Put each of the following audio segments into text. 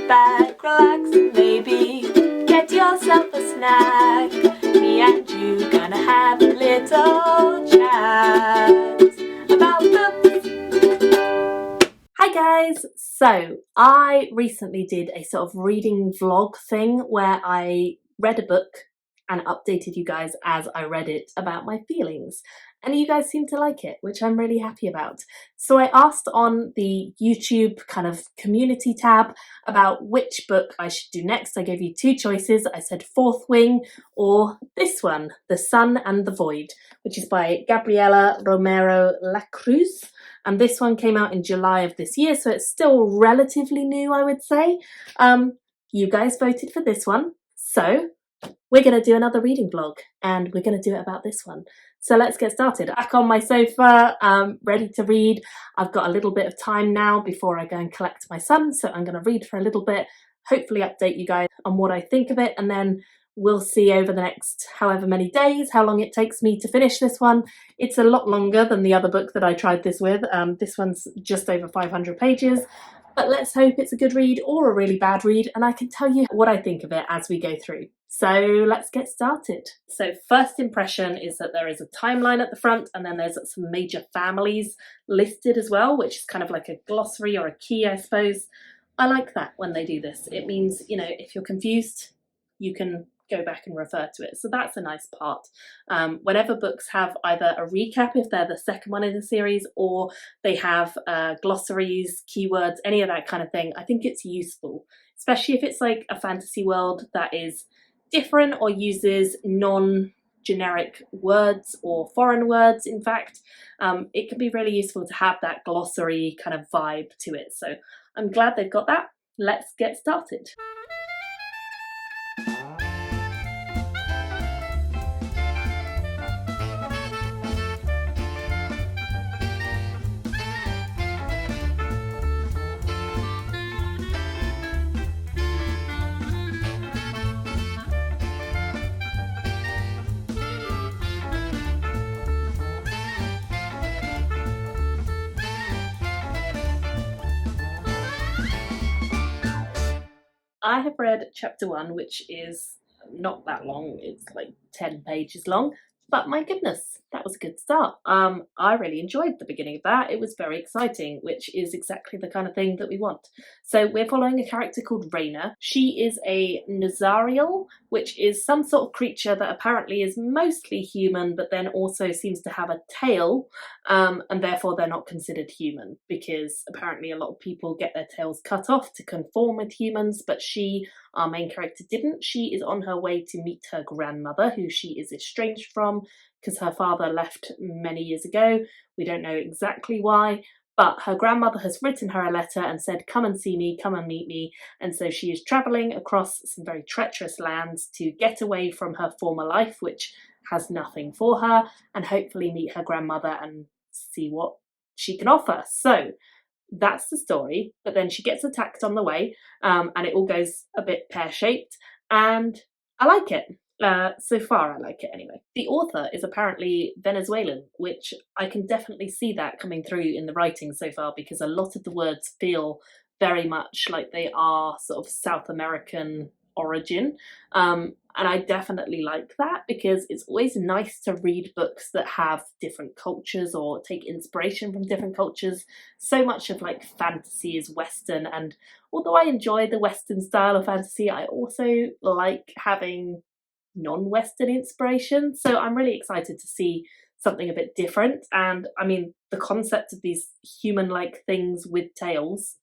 back, relax, and maybe get yourself a snack. Me and you gonna have a little chat about books. Hi guys! So I recently did a sort of reading vlog thing where I read a book and updated you guys as I read it about my feelings. And you guys seem to like it, which I'm really happy about. So I asked on the YouTube kind of community tab about which book I should do next. I gave you two choices. I said Fourth Wing or this one, The Sun and the Void, which is by Gabriela Romero Lacruz. And this one came out in July of this year, so it's still relatively new, I would say. You guys voted for this one, so we're going to do another reading vlog, and we're going to do it about this one. So let's get started. Back on my sofa, ready to read. I've got a little bit of time now before I go and collect my son, so I'm going to read for a little bit, hopefully update you guys on what I think of it, and then we'll see over the next however many days how long it takes me to finish this one. It's a lot longer than the other book that I tried this with. This one's just over 500 pages, but let's hope it's a good read or a really bad read, and I can tell you what I think of it as we go through. So let's get started. So first impression is that there is a timeline at the front, and then there's some major families listed as well, which is kind of like a glossary or a key, I suppose. I like that when they do this. It means, you know, if you're confused, you can go back and refer to it. So that's a nice part. Whenever books have either a recap, if they're the second one in the series, or they have glossaries, keywords, any of that kind of thing, I think it's useful, especially if it's like a fantasy world that is different or uses non-generic words or foreign words. In fact, it can be really useful to have that glossary kind of vibe to it. So I'm glad they've got that. Let's get started. I have read chapter 1, which is not that long. It's like 10 pages long, but my goodness, that was a good start. I really enjoyed the beginning of that. It was very exciting, which is exactly the kind of thing that we want. So we're following a character called Raina. She is a Nazarial, which is some sort of creature that apparently is mostly human, but then also seems to have a tail, and therefore they're not considered human, because apparently a lot of people get their tails cut off to conform with humans, but she, our main character, didn't. She is on her way to meet her grandmother, who she is estranged from because her father left many years ago. We don't know exactly why, but her grandmother has written her a letter and said, come and see me, come and meet me. And so she is travelling across some very treacherous lands to get away from her former life, which has nothing for her, and hopefully meet her grandmother and see what she can offer. So that's the story, but then she gets attacked on the way, and it all goes a bit pear-shaped, and I like it. So far I like it anyway. The author is apparently Venezuelan, which I can definitely see that coming through in the writing so far, because a lot of the words feel very much like they are sort of South American origin, and I definitely like that, because it's always nice to read books that have different cultures or take inspiration from different cultures. So much of like fantasy is Western, and although I enjoy the Western style of fantasy, I also like having non-Western inspiration. So I'm really excited to see something a bit different. And I mean, the concept of these human-like things with tails,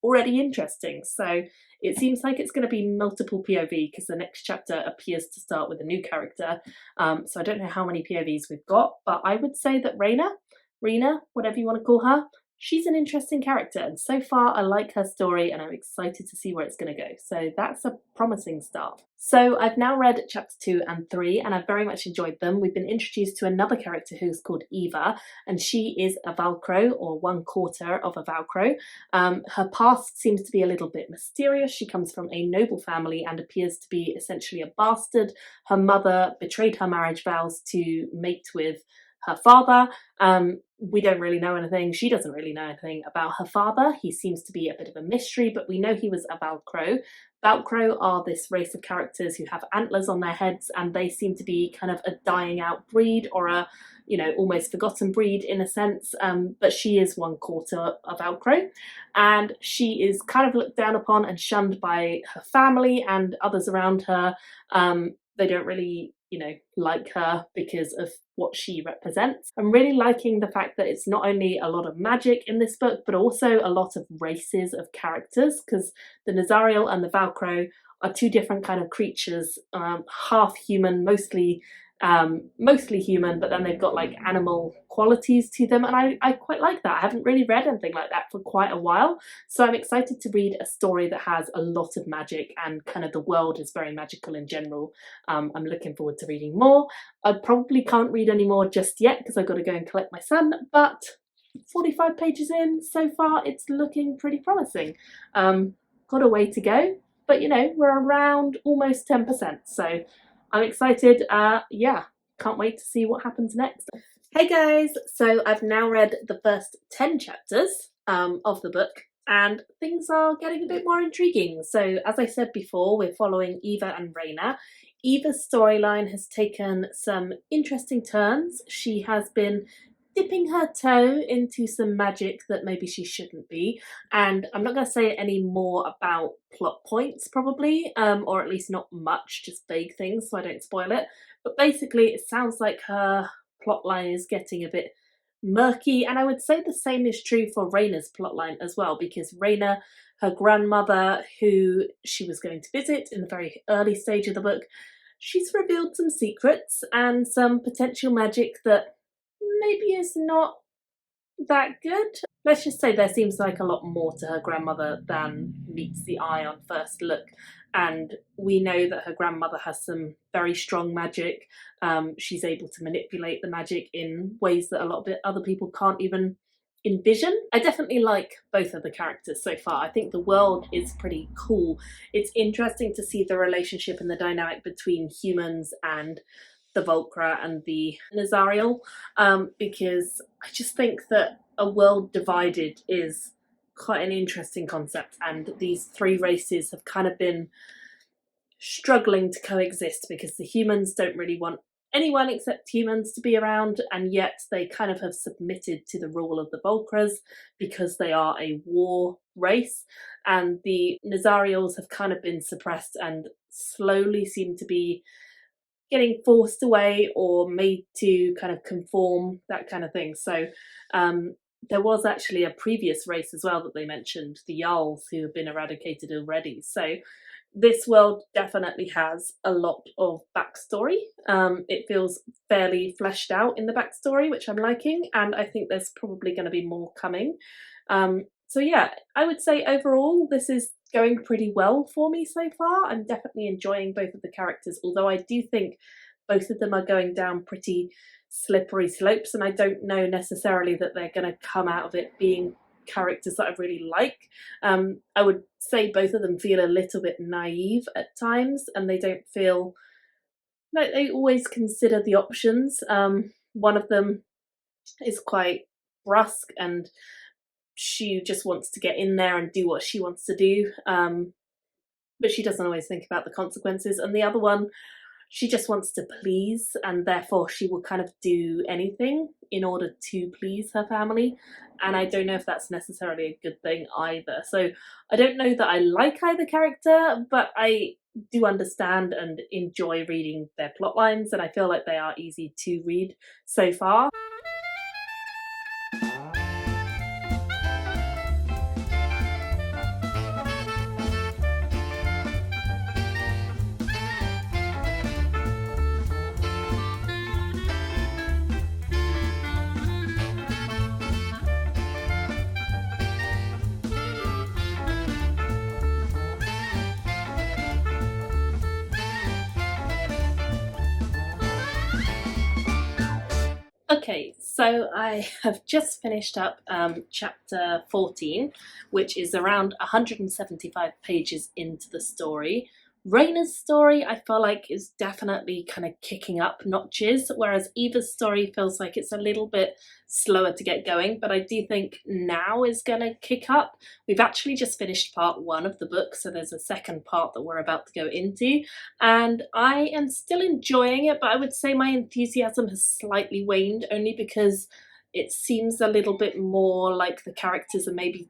already interesting. So it seems like it's going to be multiple POV, because the next chapter appears to start with a new character. So I don't know how many POVs we've got, but I would say that Rena, whatever you want to call her, she's an interesting character, and so far I like her story, and I'm excited to see where it's going to go. So that's a promising start. So I've now read chapter 2 and 3, and I've very much enjoyed them. We've been introduced to another character who's called Eva, and she is a Valkyro, or 1/4 of a Valkyro. Her past seems to be a little bit mysterious. She comes from a noble family and appears to be essentially a bastard. Her mother betrayed her marriage vows to mate with her father. We don't really know anything. She doesn't really know anything about her father. He seems to be a bit of a mystery, but we know he was a Velcro. Velcro are this race of characters who have antlers on their heads, and they seem to be kind of a dying out breed, or a, you know, almost forgotten breed in a sense. But she is 1/4 a Velcro, and she is kind of looked down upon and shunned by her family and others around her. They don't really, you know, like her because of what she represents. I'm really liking the fact that it's not only a lot of magic in this book, but also a lot of races of characters, because the Nazariel and the Velcro are two different kind of creatures, half human, mostly human, but then they've got like animal qualities to them, and I quite like that. I haven't really read anything like that for quite a while, so I'm excited to read a story that has a lot of magic, and kind of the world is very magical in general. I'm looking forward to reading more. I probably can't read any more just yet because I've got to go and collect my son, but 45 pages in so far, it's looking pretty promising. Got a way to go, but you know, we're around almost 10%, so I'm excited. Yeah, can't wait to see what happens next. Hey guys, so I've now read the first 10 chapters of the book, and things are getting a bit more intriguing. So as I said before, we're following Eva and Raina. Eva's storyline has taken some interesting turns. She has been dipping her toe into some magic that maybe she shouldn't be, and I'm not going to say any more about plot points probably, or at least not much, just vague things so I don't spoil it. But basically it sounds like her plotline is getting a bit murky, and I would say the same is true for Raina's plotline as well, because Raina, her grandmother, who she was going to visit in the very early stage of the book, she's revealed some secrets and some potential magic that maybe is not that good. Let's just say there seems like a lot more to her grandmother than meets the eye on first look, and we know that her grandmother has some very strong magic. She's able to manipulate the magic in ways that a lot of other people can't even envision. I definitely like both of the characters so far. I think the world is pretty cool. It's interesting to see the relationship and the dynamic between humans and the Volcra and the Nazariel, because I just think that a world divided is quite an interesting concept, and these three races have kind of been struggling to coexist because the humans don't really want anyone except humans to be around, and yet they kind of have submitted to the rule of the Volcras because they are a war race, and the Nazariels have kind of been suppressed and slowly seem to be getting forced away or made to kind of conform, that kind of thing. So there was actually a previous race as well that they mentioned, the Jarls, who have been eradicated already. So this world definitely has a lot of backstory. It feels fairly fleshed out in the backstory, which I'm liking, and I think there's probably going to be more coming. So yeah, I would say overall this is going pretty well for me so far. I'm definitely enjoying both of the characters, although I do think both of them are going down pretty slippery slopes, and I don't know necessarily that they're going to come out of it being characters that I really like. I would say both of them feel a little bit naive at times, and they don't feel like they always consider the options. One of them is quite brusque, and she just wants to get in there and do what she wants to do, but she doesn't always think about the consequences. And the other one, she just wants to please, and therefore she will kind of do anything in order to please her family, and I don't know if that's necessarily a good thing either. So I don't know that I like either character, but I do understand and enjoy reading their plot lines, and I feel like they are easy to read so far. Okay, so I have just finished up chapter 14, which is around 175 pages into the story. Raina's story, I feel like, is definitely kind of kicking up notches, whereas Eva's story feels like it's a little bit slower to get going, but I do think now is going to kick up. We've actually just finished part 1 of the book, so there's a second part that we're about to go into, and I am still enjoying it, but I would say my enthusiasm has slightly waned, only because it seems a little bit more like the characters are maybe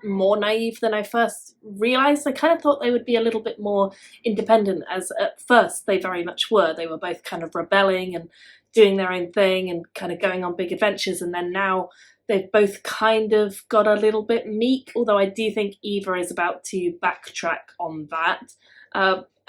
more naive than I first realised. I kind of thought they would be a little bit more independent, as at first they very much were. They were both kind of rebelling and doing their own thing and kind of going on big adventures, and then now they've both kind of got a little bit meek, although I do think Eva is about to backtrack on that.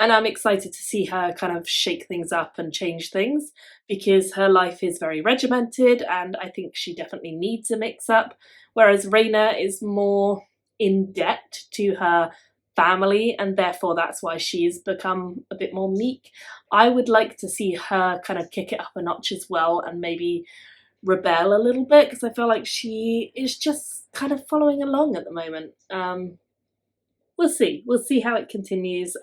And I'm excited to see her kind of shake things up and change things, because her life is very regimented and I think she definitely needs a mix up, whereas Raina is more in debt to her family and therefore that's why she's become a bit more meek. I would like to see her kind of kick it up a notch as well and maybe rebel a little bit, because I feel like she is just kind of following along at the moment. We'll see how it continues.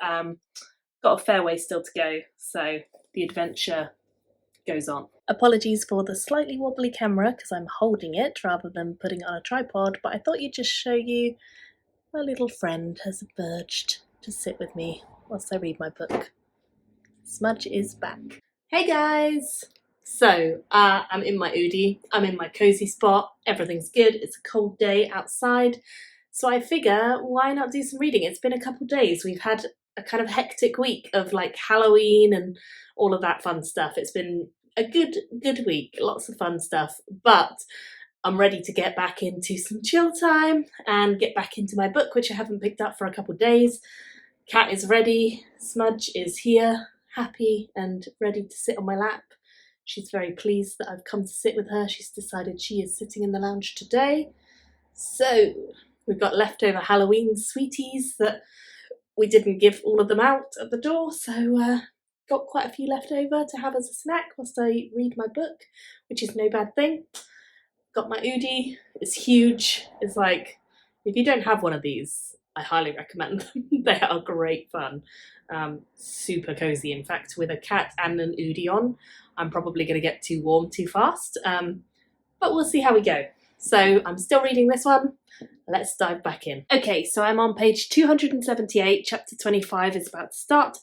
Got a fair way still to go, so the adventure goes on. Apologies for the slightly wobbly camera because I'm holding it rather than putting it on a tripod, but I thought you'd just show you my little friend has emerged to sit with me whilst I read my book. Smudge is back. Hey guys! So, I'm in my Oodie, I'm in my cozy spot, everything's good, it's a cold day outside, so I figure why not do some reading? It's been a couple of days, we've had a kind of hectic week of like Halloween and all of that fun stuff. It's been a good week, lots of fun stuff, but I'm ready to get back into some chill time and get back into my book, which I haven't picked up for a couple of days. Cat is ready, Smudge is here, happy and ready to sit on my lap. She's very pleased that I've come to sit with her. She's decided she is sitting in the lounge today. So we've got leftover Halloween sweeties that we didn't give all of them out at the door, so got quite a few left over to have as a snack whilst I read my book, which is no bad thing. Got my Oodie, it's huge. It's like, if you don't have one of these, I highly recommend them. They are great fun. Super cozy. In fact, with a cat and an Oodie on, I'm probably going to get too warm too fast, but we'll see how we go. So I'm still reading this one. Let's dive back in. Okay, so I'm on page 278, chapter 25 is about to start.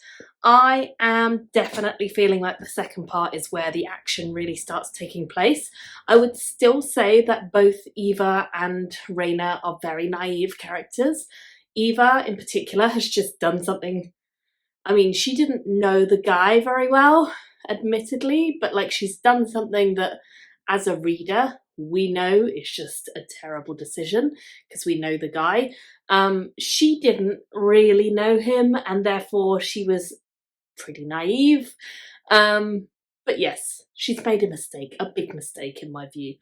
I am definitely feeling like the second part is where the action really starts taking place. I would still say that both Eva and Raina are very naive characters. Eva in particular has just done something, I mean, she didn't know the guy very well, admittedly, but like she's done something that as a reader we know is just a terrible decision because we know the guy. She didn't really know him and therefore she was pretty naive. But yes, she's made a mistake, a big mistake in my view.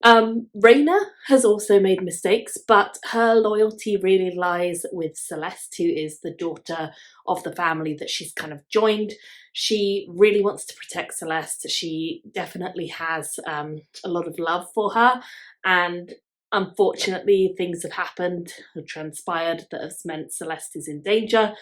Raina has also made mistakes, but her loyalty really lies with Celeste, who is the daughter of the family that she's kind of joined. She really wants to protect Celeste. She definitely has a lot of love for her, and unfortunately things have happened, have transpired that has meant Celeste is in danger.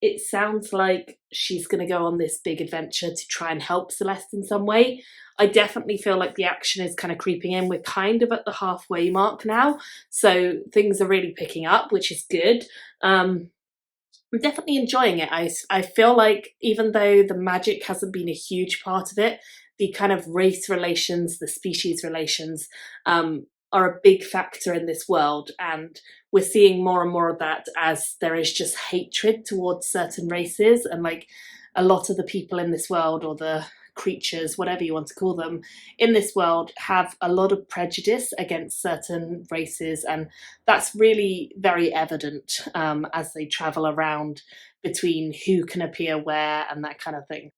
It sounds like she's going to go on this big adventure to try and help Celeste in some way. I definitely feel like the action is kind of creeping in. We're kind of at the halfway mark now, so things are really picking up, which is good. I'm definitely enjoying it. I feel like even though the magic hasn't been a huge part of it, the kind of race relations, the species relations, are a big factor in this world, and we're seeing more and more of that as there is just hatred towards certain races, and like a lot of the people in this world, or the creatures, whatever you want to call them, in this world have a lot of prejudice against certain races, and that's really very evident as they travel around between who can appear where and that kind of thing.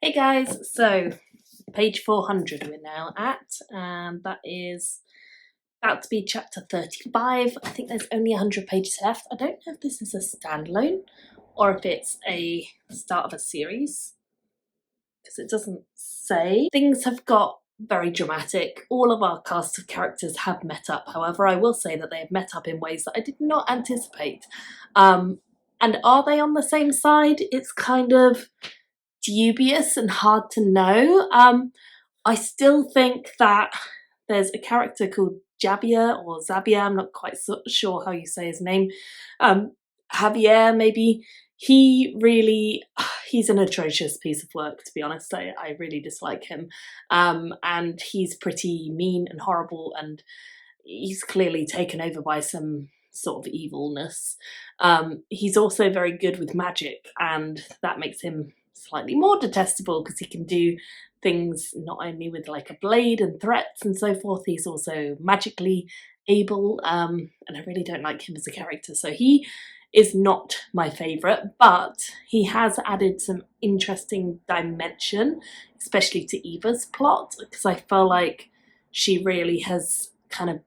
Hey guys, so page 400 we're now at, and that is about to be chapter 35. I think there's only 100 pages left. I don't know if this is a standalone or if it's a start of a series, because it doesn't say. Things have got very dramatic. All of our cast of characters have met up. However, I will say that they have met up in ways that I did not anticipate. And are they on the same side? It's kind of dubious and hard to know. I still think that there's a character called Javier or Zabia, I'm not quite sure how you say his name. Javier, maybe. He's an atrocious piece of work, to be honest. I really dislike him. And he's pretty mean and horrible, and he's clearly taken over by some sort of evilness. He's also very good with magic, and that makes him slightly more detestable because he can do things not only with like a blade and threats and so forth, he's also magically able, and I really don't like him as a character. So he is not my favourite, but he has added some interesting dimension, especially to Eva's plot, because I feel like she really has kind of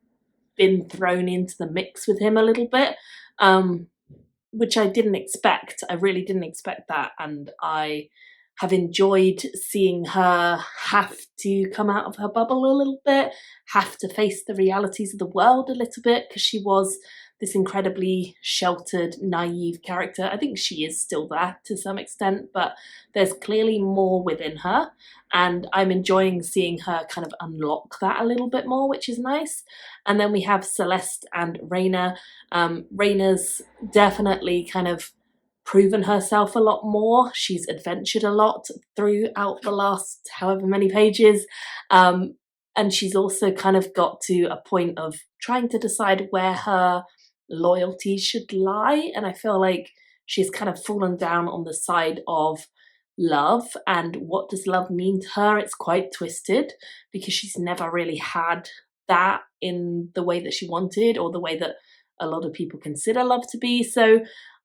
been thrown into the mix with him a little bit, which I didn't expect. I really didn't expect that, and I have enjoyed seeing her have to come out of her bubble a little bit, have to face the realities of the world a little bit, because she was this incredibly sheltered, naive character. I think she is still there to some extent, but there's clearly more within her, and I'm enjoying seeing her kind of unlock that a little bit more, which is nice. And then we have Celeste and Raina. Raina's definitely kind of proven herself a lot more. She's adventured a lot throughout the last however many pages. And she's also kind of got to a point of trying to decide where her loyalties should lie. And I feel like she's kind of fallen down on the side of love. And what does love mean to her? It's quite twisted because she's never really had that in the way that she wanted, or the way that a lot of people consider love to be. So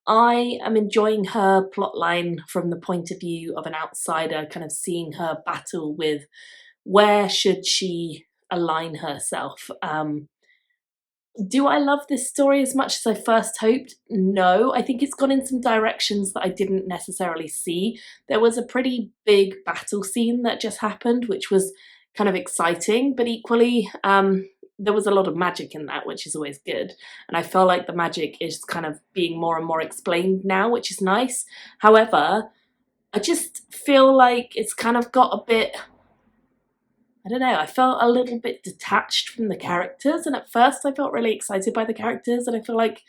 I am enjoying her plotline from the point of view of an outsider, kind of seeing her battle with where should she align herself. Do I love this story as much as I first hoped? No, I think it's gone in some directions that I didn't necessarily see. There was a pretty big battle scene that just happened, which was kind of exciting, but equally, there was a lot of magic in that, which is always good. And I feel like the magic is kind of being more and more explained now, which is nice. However, I just feel like it's kind of got a bit, I don't know, I felt a little bit detached from the characters. And at first I felt really excited by the characters, and I feel like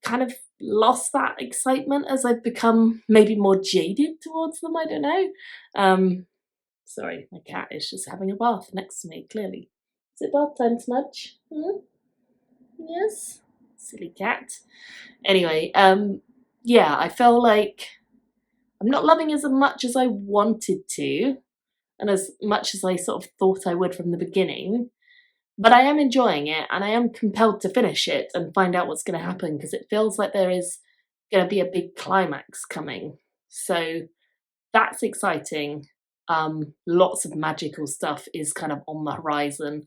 kind of lost that excitement as I've become maybe more jaded towards them. I don't know. Sorry, my cat is just having a bath next to me, clearly. Is it bath time, Smudge? Yes? Silly cat. Anyway, yeah, I feel like I'm not loving as much as I wanted to, and as much as I sort of thought I would from the beginning, but I am enjoying it, and I am compelled to finish it and find out what's going to happen, because it feels like there is going to be a big climax coming. So that's exciting. Lots of magical stuff is kind of on the horizon,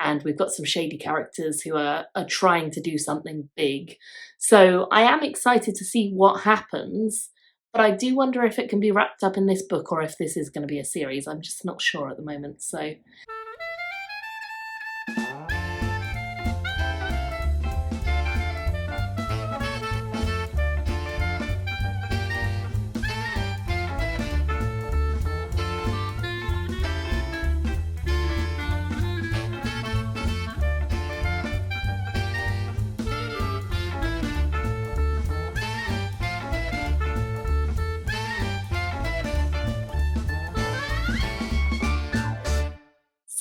and we've got some shady characters who are trying to do something big. So I am excited to see what happens, but I do wonder if it can be wrapped up in this book or if this is going to be a series. I'm just not sure at the moment. So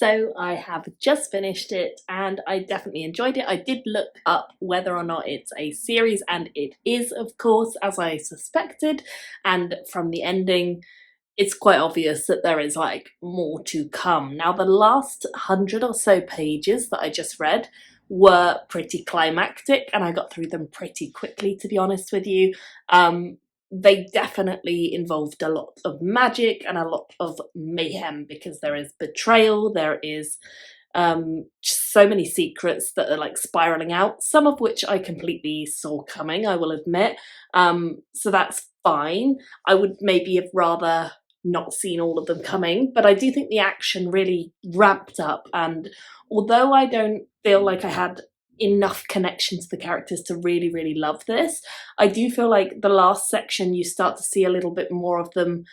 So I have just finished it, and I definitely enjoyed it. I did look up whether or not it's a series, and it is, of course, as I suspected. And from the ending, it's quite obvious that there is like more to come. Now, the last 100 or so pages that I just read were pretty climactic, and I got through them pretty quickly, to be honest with you. They definitely involved a lot of magic and a lot of mayhem, because there is betrayal, there is so many secrets that are like spiraling out, some of which I completely saw coming, I will admit. So that's fine. I would maybe have rather not seen all of them coming, but I do think the action really ramped up, and although I don't feel like I had enough connection to the characters to really, really love this. I do feel like the last section you start to see a little bit more of them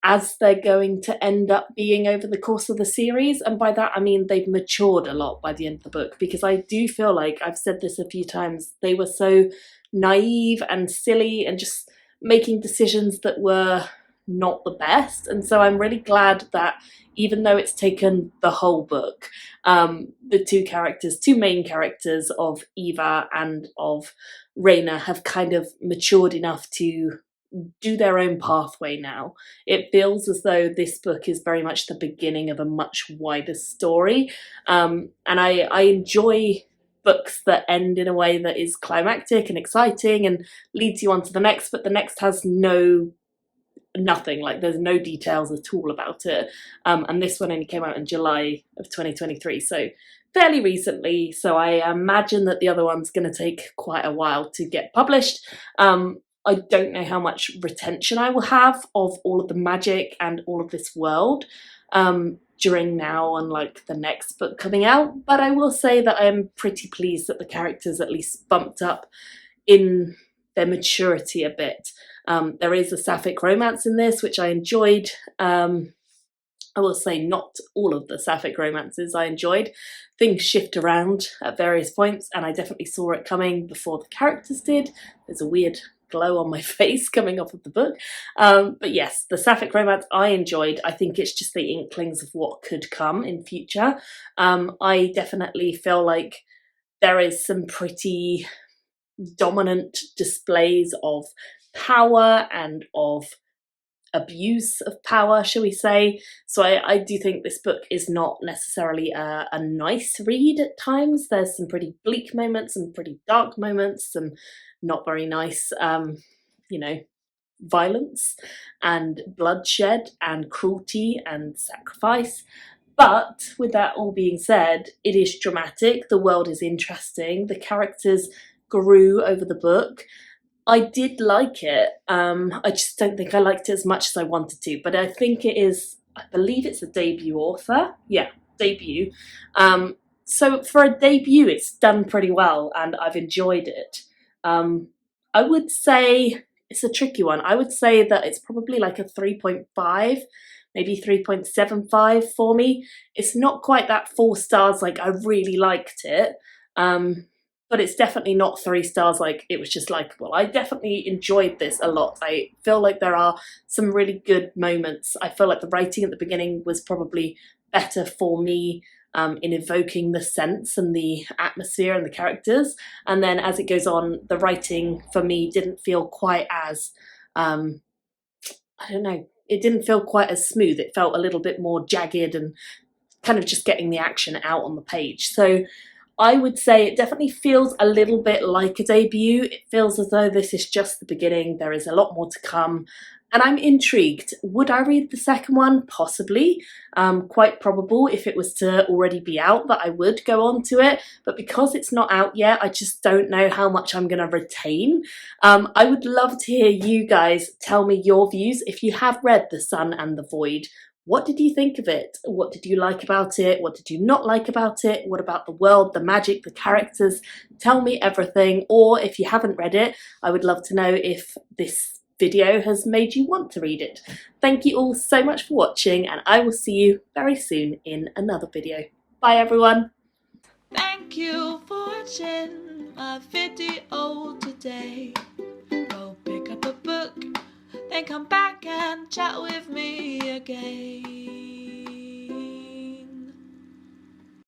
as they're going to end up being over the course of the series, and by that I mean they've matured a lot by the end of the book, because I do feel like, I've said this a few times, they were so naive and silly and just making decisions that were not the best. And so I'm really glad that even though it's taken the whole book, the two main characters of Eva and of Raina have kind of matured enough to do their own pathway now. It feels as though this book is very much the beginning of a much wider story, and I enjoy books that end in a way that is climactic and exciting and leads you on to the next, but the next has nothing, like there's no details at all about it. And this one only came out in July of 2023, so fairly recently, so I imagine that the other one's going to take quite a while to get published. I don't know how much retention I will have of all of the magic and all of this world during now and like the next book coming out, but I will say that I'm pretty pleased that the characters at least bumped up in their maturity a bit. There is a sapphic romance in this, which I enjoyed. I will say not all of the sapphic romances I enjoyed. Things shift around at various points, and I definitely saw it coming before the characters did. There's a weird glow on my face coming off of the book. But yes, the sapphic romance I enjoyed. I think it's just the inklings of what could come in future. I definitely feel like there is some pretty dominant displays of power and of abuse of power, shall we say. So I do think this book is not necessarily a nice read at times. There's some pretty bleak moments, some pretty dark moments, some not very nice, violence and bloodshed and cruelty and sacrifice. But with that all being said, it is dramatic, the world is interesting, the characters grew over the book. I did like it. I just don't think I liked it as much as I wanted to, but I think I believe it's a debut author. Yeah, debut. So for a debut, it's done pretty well and I've enjoyed it. I would say it's a tricky one. I would say that it's probably like a 3.5, maybe 3.75 for me. It's not quite that 4 stars, like I really liked it. But it's definitely not 3 stars, like it was just likeable. I definitely enjoyed this a lot. I feel like there are some really good moments. I feel like the writing at the beginning was probably better for me in evoking the sense and the atmosphere and the characters. And then as it goes on, the writing for me didn't feel quite as, it didn't feel quite as smooth. It felt a little bit more jagged and kind of just getting the action out on the page. So I would say it definitely feels a little bit like a debut. It feels as though this is just the beginning. There is a lot more to come. And I'm intrigued. Would I read the second one? Possibly. Quite probable if it was to already be out that I would go on to it. But because it's not out yet, I just don't know how much I'm going to retain. I would love to hear you guys tell me your views. If you have read The Sun and the Void, what did you think of it? What did you like about it? What did you not like about it? What about the world, the magic, the characters? Tell me everything. Or if you haven't read it, I would love to know if this video has made you want to read it. Thank you all so much for watching, and I will see you very soon in another video. Bye everyone. Thank you for watching my video today. Go pick up a book, then come back and chat with me again.